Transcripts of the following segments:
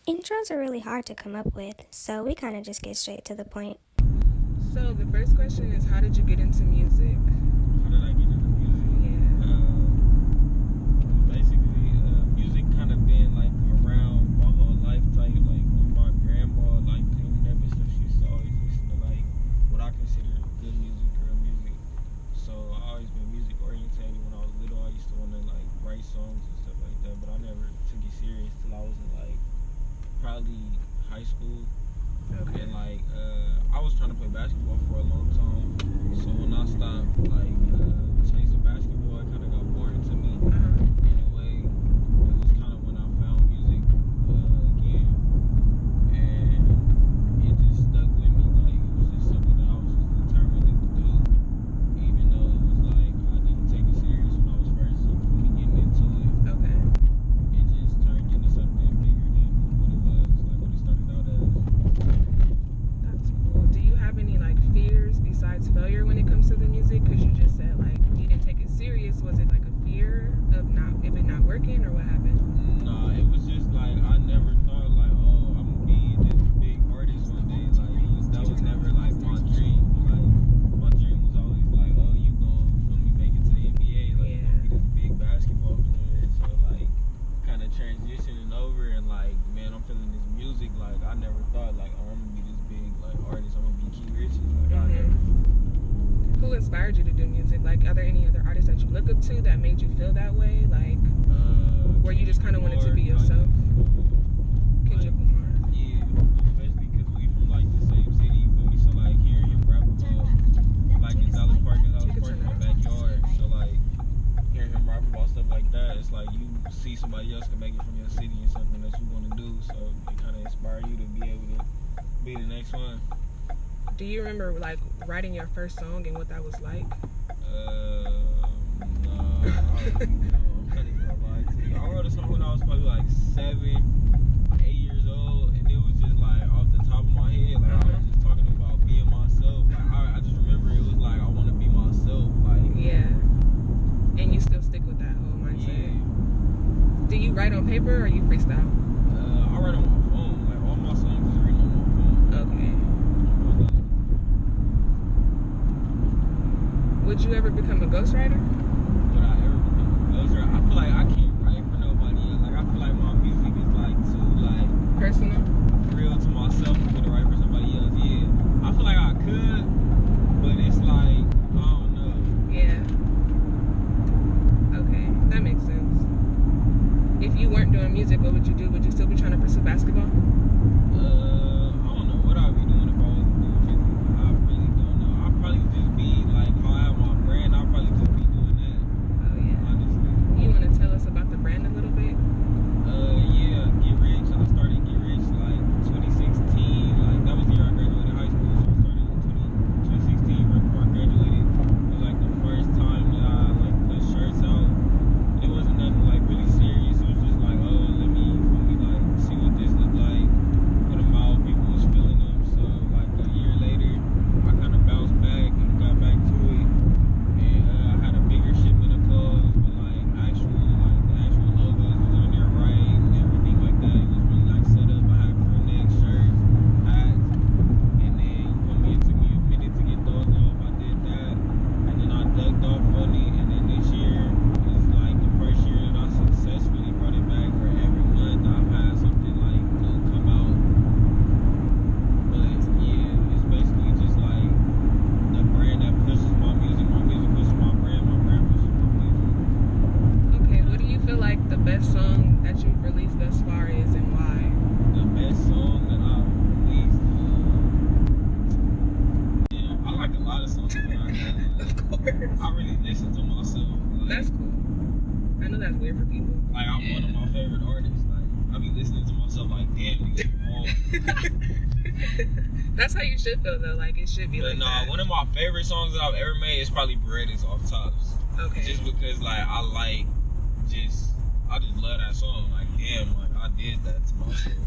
Intros are really hard to come up with, so we kind of just get straight to the point. So the first question is, how did you get into music? How did I get into music? Yeah. Basically, music kind of been like around my whole life type. Like with my grandma, like cleaning up and stuff, she used to always listen to like what I consider good music, girl music. So I always been music oriented. When I was little, I used to want to like write songs and stuff like that, but I never took it serious till I was in like probably high school. Okay. And like I was trying to play basketball for a long time, so when I stopped like chasing basketball, it kind of got boring to me. In a way, it was kind of when I found music again, and it just stuck with me. Like it was just something that I was just determined to do, even though it was like I didn't take it serious when I was first getting into it. Okay. It just turned into something bigger than what it was, like what it started out as. That's cool. Do you have any like fears besides failure when it comes to the music? Because you just said like you didn't take it serious. Was it like a fear of it not working, or what happened? Nah, it was just like I never thought like, oh, I'm gonna be this big artist one day. Like that was never like my dream. Like my dream was always like, oh, you gonna feel me make it to the NBA, like you gonna be this big basketball player. So like kind of transitioning over and like, man, I'm feeling this music. Like I never thought like, oh, I'm gonna be this big like artist. I'm gonna be Kee Riche. Like I never. Who inspired you to do music? Like, are there any other artists that you look up to that made you feel that way? Like, where you just kind of wanted to be yourself? Kendrick Lamar. Yeah, especially because we from like the same city, you feel me? So like hearing him rap about like in Dallas Park in my backyard. So like hearing him rap about stuff like that, it's like you see somebody else can make it from your city and something that you want to do. So it kind of inspire you to be able to be the next one. Do you remember like writing your first song and what that was like? No, I don't know. I'm not even gonna lie to you. I wrote a song when I was probably like 7, 8 years old, and it was just like off the top of my head. Like I was just talking about being myself. Like I just remember it was like I want to be myself. Like Yeah. And you still stick with that whole mindset. Yeah. Do you write on paper or you freestyle? I write on my phone. Like all my songs is written on my phone. Okay. Would you ever become a ghostwriter? Would I ever become a ghostwriter? I feel like I can't write for nobody else. Like I feel like my music is like too like Personal? real to myself for to write for somebody else. Yeah, I feel like I could, but it's like I don't know. Yeah. Okay, that makes sense. If you weren't doing music, what would you do? Would you still be trying to pursue basketball? I don't know what I'd be doing if I wasn't doing music. I really don't know. I'd probably just be like, how I have my brand. I'd probably just be doing that. Oh yeah. Honestly. You want to tell us about the brand a little bit? Yeah, Kee Riche. I started Kee Riche like 2016. Like that was the year I graduated high school, so I started in 2016 right before I graduated. It was like the first time that I like put shirts out. It wasn't nothing like really serious. It was just like, oh, let me like see what this looked like. Put them out. People was feeling them. So like a year later, I kind of bounced back and got back to it. And I had a bigger shipment of clothes with like the actual logos was on there right and everything like that. It was really like set up. I had crew neck shirts, hats, and then you feel me, it took me a minute to get those off. I did that, and then I ducked off on it, and then this year is like the first year that I successfully brought it back where every month I've had something like new come out. But yeah, it's basically just like the brand that pushes my music pushes my brand pushes my music. Okay, what do you feel like the best song that you've released thus far is, and why? The best song that I've released, yeah, I like a lot of songs that I have. Of course. I really listen to myself. Like, That's cool. I know that's weird for people. like I'm one of my favorite artists. Like I be listening to myself like, damn, you hard. That's how you should feel though. Like it should be But like no, that. one of my favorite songs that I've ever made is probably Berettas off Tops. Okay. Just because like I just love that song. Like damn, like I did that to myself.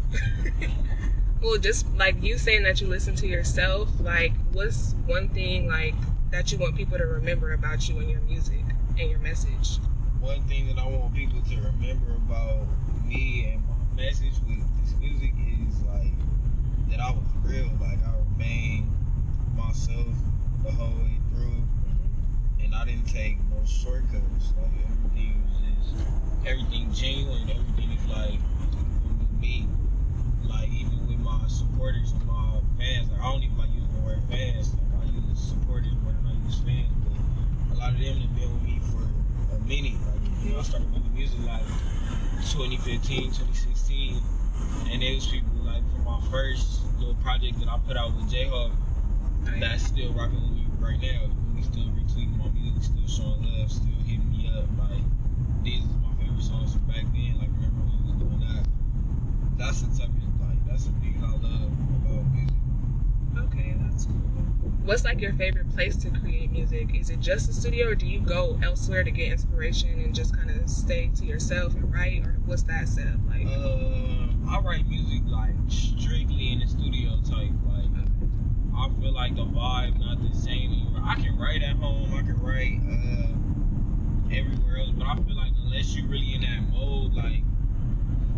Well, just like you saying that you listen to yourself, like what's one thing like that you want people to remember about you and your music and your message? One thing that I want people to remember about me and my message with this music 2015, 2016. And those people, like, from my first little project that I put out with J-Hawk, that's still rocking with me right now. We still retweeting my music, still showing love, still hitting me up. Like, these are my favorite songs from back then. Like, remember when we was doing that? That's the type of, like, that's the things I love about music. Okay, that's cool. What's like your favorite place to create music? Is it just the studio, or do you go elsewhere to get inspiration and just kind of stay to yourself and write, or what's that setup like? I write music like strictly in the studio type. Like, I feel like the vibe not the same anywhere. I can write at home, I can write everywhere else, but I feel like unless you're really in that mode, like,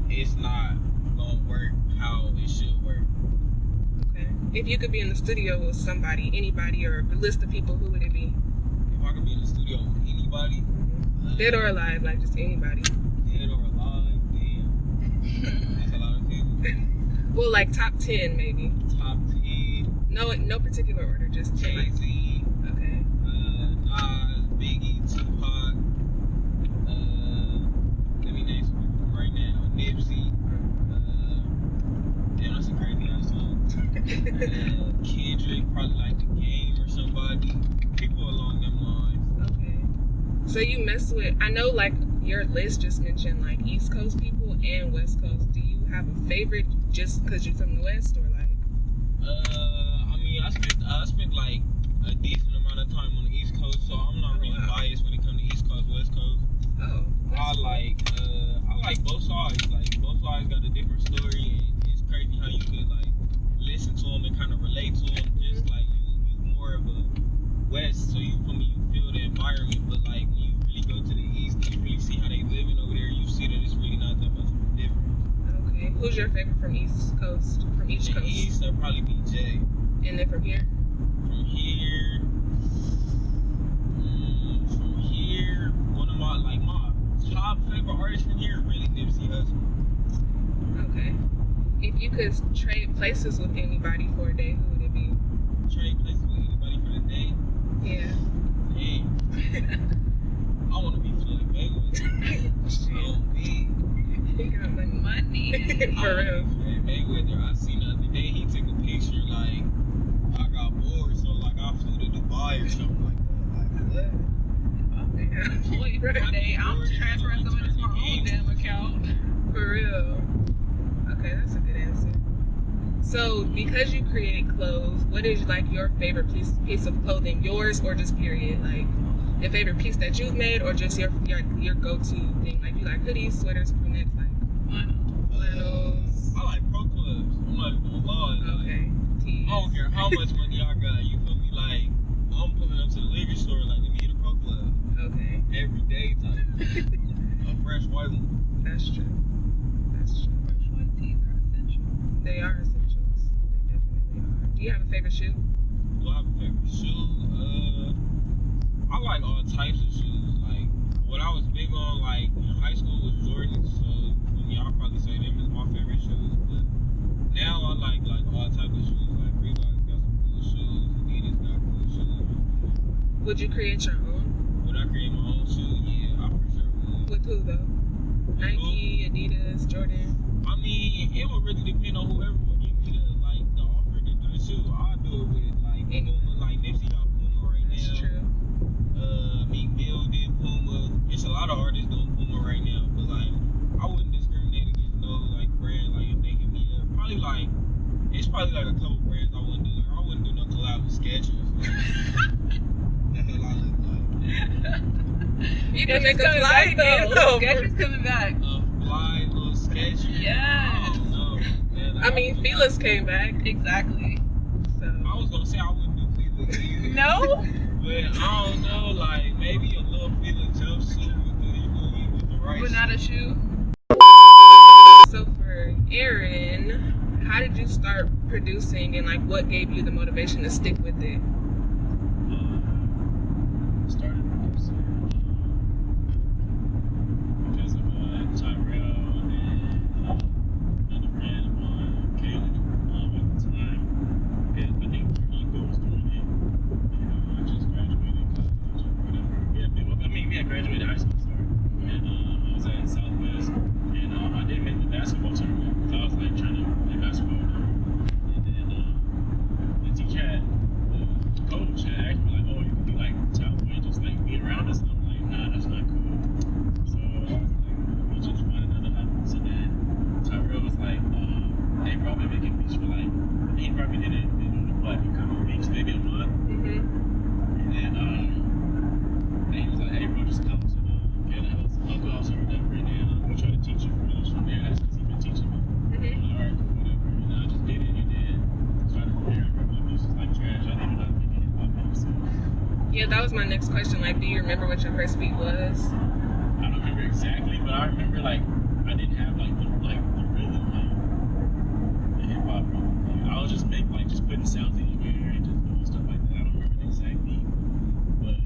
it's not gonna work how it should work. Okay. If you could be in the studio with somebody, anybody, or a list of people, who would it be? If I could be in the studio with anybody, dead or alive, like just anybody. Dead or alive, damn. That's a lot of people. Well, like top 10 maybe. Top 10. No particular order, just 10. Jay-Z. Okay. Nas, Biggie, Tupac. Let me name some people right now. Nipsey. Damn, that's a crazy ass song. Kendrick, probably like The Game or somebody. People along them lines. Okay. So you mess with, I know like your list just mentioned like East Coast people and West Coast. Do you have a favorite just because you're from the West, or like? I mean, I spent like a decent amount of time on the East Coast, so I'm not really biased when it comes to East Coast, West Coast. Oh. I like both sides. Like, both sides got a different story, and it's crazy how you could like listen to them and kind of relate to them. Just like you more of a West, so you feel the environment. But like when you really go to the East, and you really see how they living over there, you see that it's really not that much of a difference. Okay. Who's your favorite from East Coast? From each coast? East, that'd probably be Jay. And then from here? From here, one of my top favorite artists from here, really Nipsey Hussle. Okay. If you could trade places with anybody for a day, who would it be? Trade places with anybody for the day? Yeah. Damn. I want to be Floyd Mayweather. So big. He got money. For real. Floyd Mayweather. I seen the other day he took a picture like I got bored, so like I flew to Dubai or something like that. Like what? Floyd for a day. I'm transferring some of this to my own damn account. For real. Okay, that's a good answer. So, because you create clothes, what is like your favorite piece of clothing? Yours or just period? Like your favorite piece that you've made, or just your go-to thing? Like you like hoodies, sweaters, crew necks, like flannels. I like pro clubs. I'm not even gonna lie. Okay. Tees. I don't care how much money I got. You feel me? Like I'm pulling up to the liquor store. Like let me get a pro club. Okay. Every day type. A fresh white one. That's true. Fresh white tees are essential. They are essentials. They definitely are. Do you have a favorite shoe? Do I have a favorite shoe? I like all types of shoes. Like what I was big on, like in high school, was Jordan. So for me, I'll probably say them is my favorite shoes. But now I like all types of shoes. Like Reebok got some cool shoes. Adidas got cool shoes. Would you create your own? Would I create my own shoe? Yeah, I for sure would. With who though? Nike, Adidas, Jordan. I mean, it would really depend on whoever would give me the offer to do the shoe. I'll do it with like Puma, like Nipsey got Puma right now. That's true. Meek Mill did Puma. It's a lot of artists doing Puma right now, but like I wouldn't discriminate against no like brand. Like if they hit me up, it's probably like a couple brands I wouldn't do. Like I wouldn't do no collab with Skechers. The hell I look like. You can make a fly again though. Skechers coming back. A fly little Skechers. Yes. I don't know. Man, I mean, Felix came back. Exactly. So I was gonna say I wouldn't do Felix either. No. But I don't know, like maybe a little Felix jumpsuit with the right. But not a shoe. So for Aaron, how did you start producing, and like what gave you the motivation to stick with it? Started producing because of Tyrell and another friend of mine, Caleb, at the time. I think Eco was doing it. I just graduated college or whatever. We had graduated high school, sorry. And I was at Southwest, and I did make beats for like, he probably did it in like a couple of weeks, maybe a month. And then he was like, hey bro, just come to get a Uncle House or whatever, and then I'm gonna try to teach you from there. That's because he's been teaching me. I'm like, alright, cool, whatever. And I just did it, and then started from there. My beats was like trash. I didn't even know how to make hip hop beats. So. Yeah, that was my next question. Like, do you remember what your first beat was? I don't remember exactly, but I remember like I didn't have like the rhythm, like the hip hop rhythm. Like, I was just putting sounds anywhere and just doing stuff like that. I don't remember the exact beat, but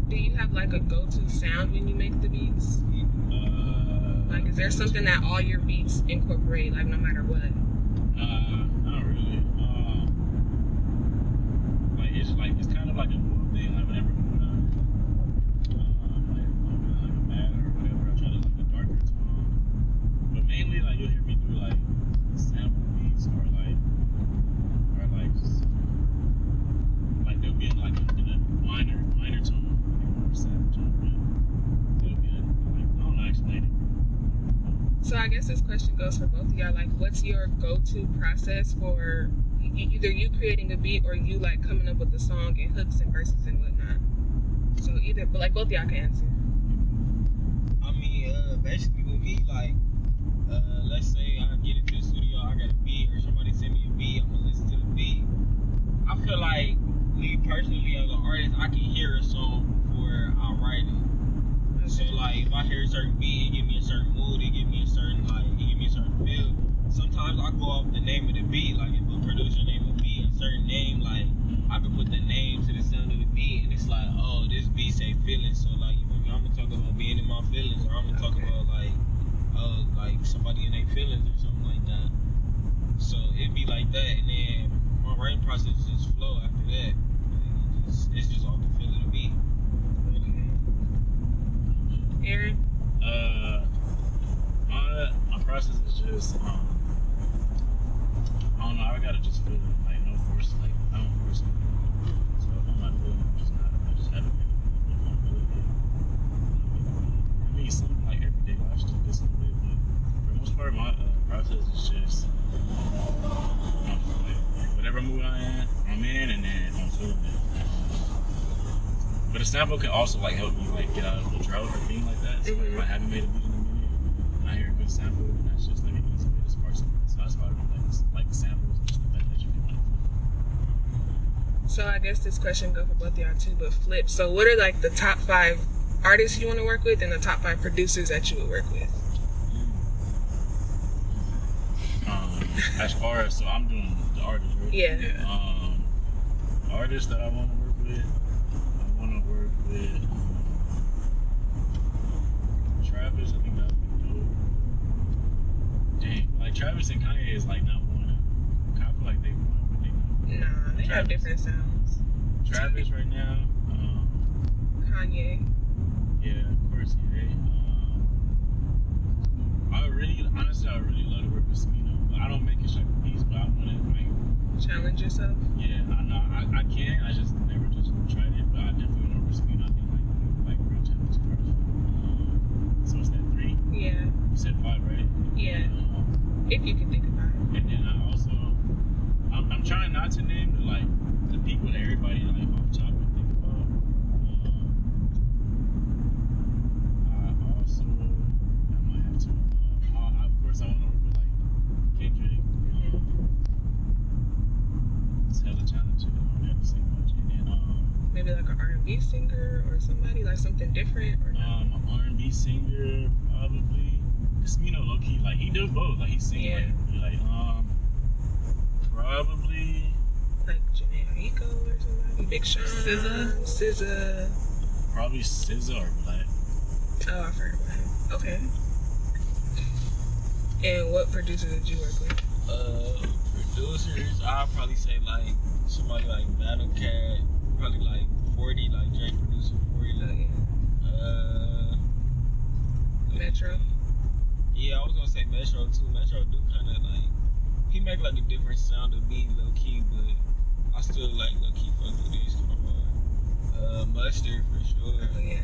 do you have like a go-to sound when you make the beats? Like, is there something that all your beats incorporate, like no matter what? Not really. It's kind of like a mood thing. Like whenever like I'm mad or whatever, I try to like a darker tone. But mainly like you'll hear me do like sample beats or just like they'll be in like in a minor tone, like more sample tone. But they'll be like I don't know how to explain it. So I guess this question goes for both of y'all. Like, what's your go-to process for either you creating a beat or you like coming up with a song and hooks and verses and whatnot? So either, but like both of y'all can answer. I mean, basically with me, like, let's say I get into the studio, I got a beat, or somebody send me a beat, I'm gonna listen to the beat. I feel like, me personally as an artist, I can hear a song before I write it. So like, if I hear a certain beat, it give me a certain mood, it give me a certain feel. Sometimes I go off the name of the beat, like if a producer name a beat a certain name, like I can put the name to the sound of the beat, and it's like, oh, this beat say feelings, so like, you feel me? I'm gonna talk about being in my feelings, or I'm gonna talk about like, oh, like somebody in their feelings or something like that. So it'd be like that, and then my writing process just flow after that. Like, it's just off the feel of the beat. Aaron? My process is just I don't know, I gotta just feel it, like no force, like I don't force it. So if I'm not feeling it, I just have it with my ability. I mean, some like everyday life stuff gets in the way, but for the most part, my process is just like whatever mood I'm in, and then I'm feeling it. But a sample can also like help me like get out of the drought or thing like that. So like, if I haven't made a beat in a minute, and I hear a good sample, and that's just like an easy way to spark something. So that's why I really like samples and just the fact that you can like. So I guess this question goes for both of y'all too, but flip. So what are like the top 5 artists you want to work with, and the top 5 producers that you would work with? As far as, so I'm doing the artist, right? Yeah. Artists that I want to work with. With Travis, I think that would be dope. Dang, like Travis and Kanye is like not one. I feel like they one, but they not. Nah, they have different sounds. Travis right now. Kanye. Yeah, of course, yeah. I really love to work with Smino, but I don't make it like a piece, but I want to like challenge yourself. Yeah, I know I can. I just never just tried it, but I definitely want to work with Smino. I think like real challenge first. So it's that 3? Yeah. You said 5, right? Yeah. If you can think about it. And then I also, I'm trying not to name the people that everybody like off top would think about. I also, I might have to. Of course, I want to work with like Kendrick. It's hella talented. I don't have to say much. And then maybe like an R&B singer or somebody, like something different or not? An R&B singer probably. Cause Smino low key, like he does both. Like he sings probably like Janae Aiko or somebody. Big Sean. SZA. Probably SZA or Black. Oh, I've heard about him. Okay. And what producers did you work with? Producers, I'll probably say like somebody like Battle Cat, probably like 40, like Drake producer 40. Oh, yeah. Metro. Yeah, I was gonna say Metro too. Metro do kind of like, he make like a different sound of beat low key, but I still like low key fuck with these kind of hard. Mustard for sure. Oh yeah.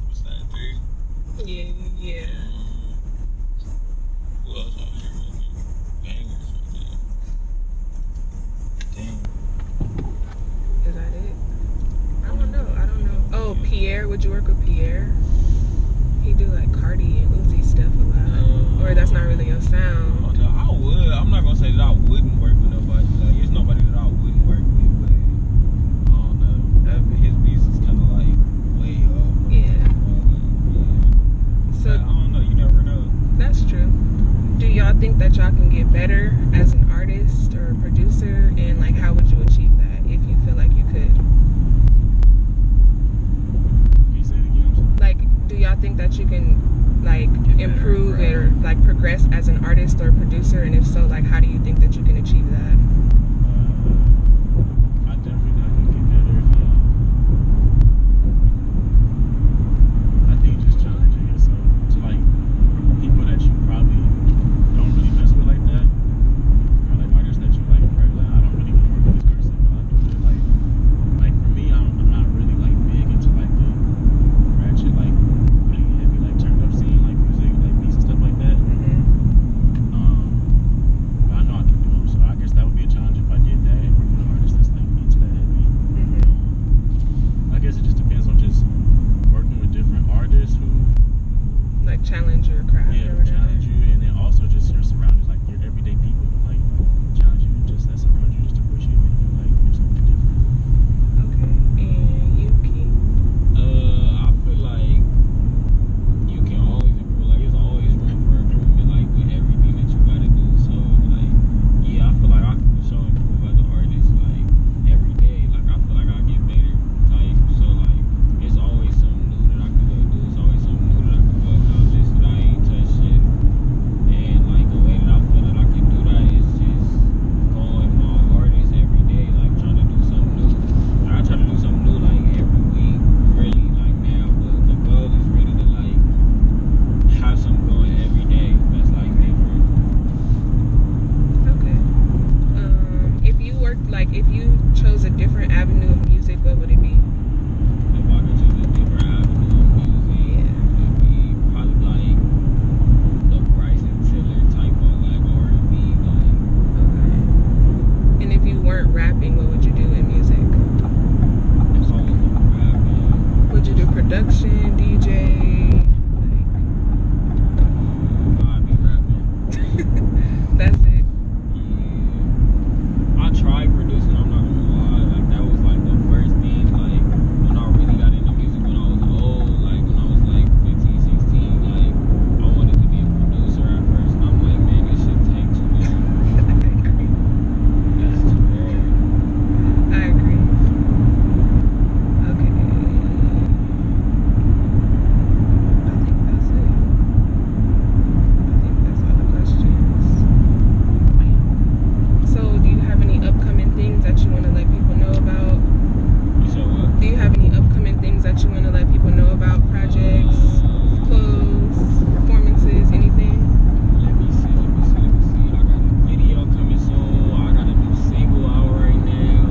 What's that, 3? Yeah. Who else? Would you work with Pierre? He do like Cardi and Uzi stuff a lot. Or that's not really your sound. Oh, no, I would. I'm not gonna say that I wouldn't work with nobody. Like, there's nobody that I wouldn't work with, but I don't know. His beats is kind of like way off. Yeah. So I don't know. You never know. that's true. Do y'all think that y'all can get better as an artist or a producer? And like, how would you achieve that if you feel like you could? Can you say it again? Like, do y'all think that you can like improve or like progress as an artist or producer? And if so, like, how do you think that you can achieve that? I definitely think I can get better. I think just challenging yourself to like people that you probably don't really mess with like that, or like artists that you like, probably like, I don't really want to work with this person, but I'll do it. Like for me, I'm not really like big into like the ratchet, like pretty heavy, like turned up scene, like music, like beats and stuff like that. But I know I can do them, so I guess that would be a challenge if I did that, work with an artist that's like into that heavy. I guess it just depends on just working with different artists who Like challenge your craft or whatever. challenge you, and then also just your surroundings, like your everyday people who like challenge you, just that surround you, just to push you and make you like do something different. Okay. And you, Kee? I feel like you can always improve. Like, there's always room for improvement, like with everything that you gotta do. So, like, yeah, I feel like I can for sure improve as an artist, like every day. Like, I feel like I get better. Like, so like, it's always something new that I can go do. It's always something new that I can go accomplish that I ain't touched yet. And like the way that I feel that I can do that is just going my hardest every day, like trying to do something new. Like, I try to do something new like every week, really, like now. But the goal is really to like have something going every day that's like different. Okay. If you worked, like, if you chose a different avenue of music, what would it be? If I could choose a different avenue of music, it'd be probably like the Bryson Tiller type of like R&B, like. Okay. And if you weren't rapping, what would you do in music? It's always like rapping. Would you do production, DJ? I'd be rapping. Like, that's it. Yeah. I tried producing, I'm not gonna lie. Like, that was like the first thing, like, when I really got into music when I was old, like, when I was like 15, 16, like, I wanted to be a producer at first. And I'm like, man, this shit take too long. That's too hard. I agree. Okay. I think that's it. I think that's all the questions. So, do you have any upcoming things that you want to let people know about? You said what? Do you have any upcoming things that you want to let people know about? Projects, clothes, performances, anything? Let me see. I got a video coming soon. I got a new single out right now.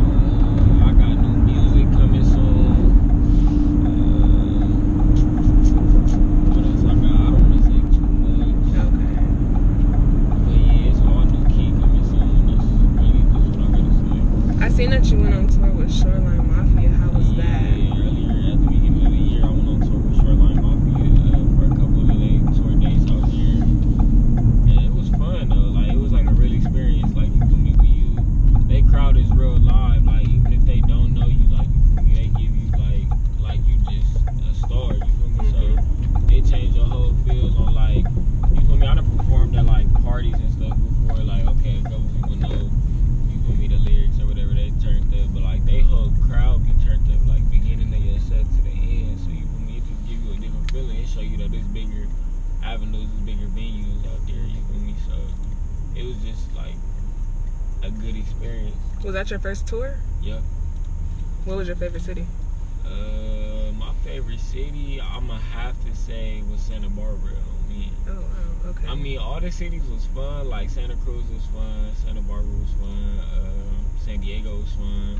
I got new music coming soon. What else I got? I don't want to say too much. Okay. But yeah, it's all new Key coming soon. That's what I gotta say. I seen that you went on tour with Shoreline Mafia. How was that? Yeah, earlier at the beginning of the year, I went on tour with Shoreline Mafia for a couple of their tour dates out here. And it was fun though. Like, it was like a real experience. Like, you feel me, when you, they crowd is real live. Like, even if they don't know you, like, you feel me, they give you like you just a star. You feel me? So it changed your whole feels on like, you feel me. I done performed at like parties and stuff before. Like, okay, a couple people know, you feel me, the lyrics or whatever, they turned up. But like, they whole crowd be turned up, like beginning of your set to the end. So you feel me, it just give you a different feeling. It show you that there's bigger avenues, there's bigger venues out there. You feel me? So it was just like a good experience. Was that your first tour? Yep. What was your favorite city? My favorite city, I'ma have to say, was Santa Barbara. Oh wow, okay. I mean, all the cities was fun. Like, Santa Cruz was fun, Santa Barbara was fun, San Diego was fun,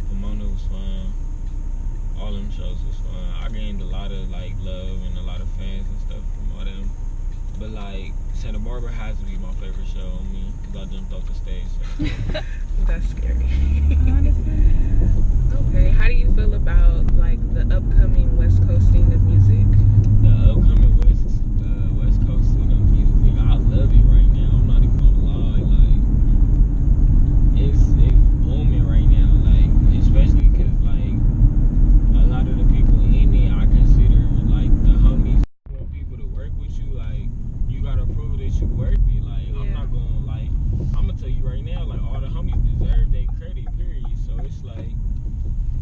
Pomona was fun. All them shows was fun. I gained a lot of like love and a lot of fans and stuff from all them. But like, Santa Barbara has to be my favorite show on me because I jumped off the stage. So. That's scary. Honestly. Okay. Okay, how do you feel about like the upcoming West Coast scene of music? The upcoming West Coast scene of music, I love it right now. I'm not even gonna lie, like it's booming right now, like especially because like a lot of the people in it, I consider like the homies. You want people to work with you, like you gotta prove that you worth it. Like I'm not gonna like, I'm gonna tell you right now, like all the homies deserve their credit, period. So it's like,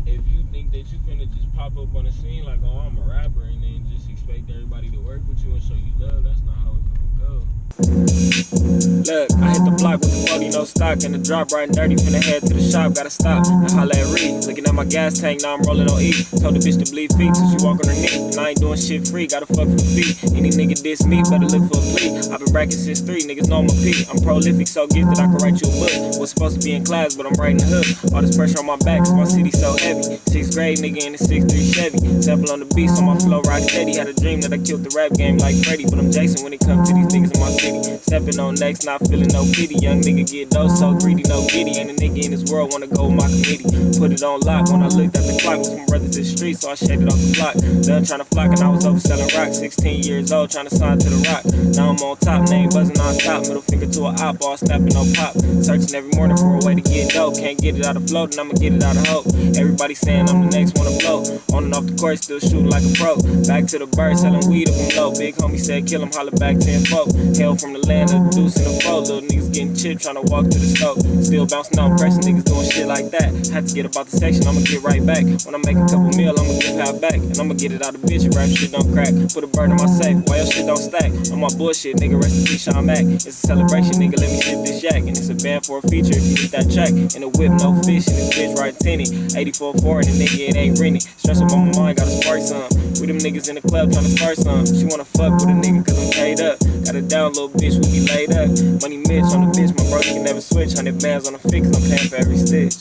if you think that you finna just pop up on the scene like, oh, I'm a rapper, and then just expect everybody to work with you and show you love, that's not how it's gonna go. Look, I hit the block with the 40, no stock, and the drop riding dirty, finna head to the shop, gotta stop and holla at Reed. Looking at my gas tank, now I'm rolling on E. Told the bitch to bleed feet till she walk on her knee, and I ain't doing shit free, gotta fuck for the feet. Any nigga diss me, better live for a plea. I've been racking since 3, niggas know I'm a P. I'm prolific, so gifted I can write you a book. Was supposed to be in class, but I'm writing the hook. All this pressure on my back, cause my city so heavy. 6th grade, nigga in the 6'3 Chevy. Sample on the beat, so my flow rock steady. Had a dream that I killed the rap game like Freddy, but I'm Jason when it comes to these niggas in my city. Stepping on next, not feeling no pity. Young nigga get dose, so greedy, no giddy. Ain't a nigga in this world wanna go with my committee. Put it on lock when I looked at the clock. Was my brothers in the street, so I shaded off the block. Done trying to flock and I was over selling rock. 16 years old, trying to sign to the rock. Now I'm on top, name buzzing non-stop. Middle finger to a op, all snapping on pop. Searching every morning for a way to get dope. Can't get it out of flow, then I'ma get it out of hope. Everybody saying I'm the next one to blow. On and off the court, still shooting like a pro. Back to the bird, selling weed up from low. Big homie said kill him, holla back 10 folk. Hail from the land of the deuce and the foe. Little niggas getting chipped, trying to walk to the stove. Still bouncing out pressure, niggas doing shit like that. Had to get about the section, I'ma get right back. When I make a couple meal, I'ma give half back. And I'ma get it out of bitch if rap shit don't crack. Put a bird in my safe, why your shit don't stack? On my bullshit, nigga, rest in peace, Sean Mac. It's a celebration, nigga, let me sip this yak. And it's a band for a feature if you get that track. In the whip, no fish, and this bitch right tinny. 84 and the nigga, it ain't rented. Stress up on my mind, gotta spark some. We them niggas in the club tryna start some. She wanna fuck with a nigga cause I'm paid up. Got it down, little bitch, we be laid up. Money Mitch on the bitch, my brother can never switch. 100 bands on the fit cause I'm paying for every stitch.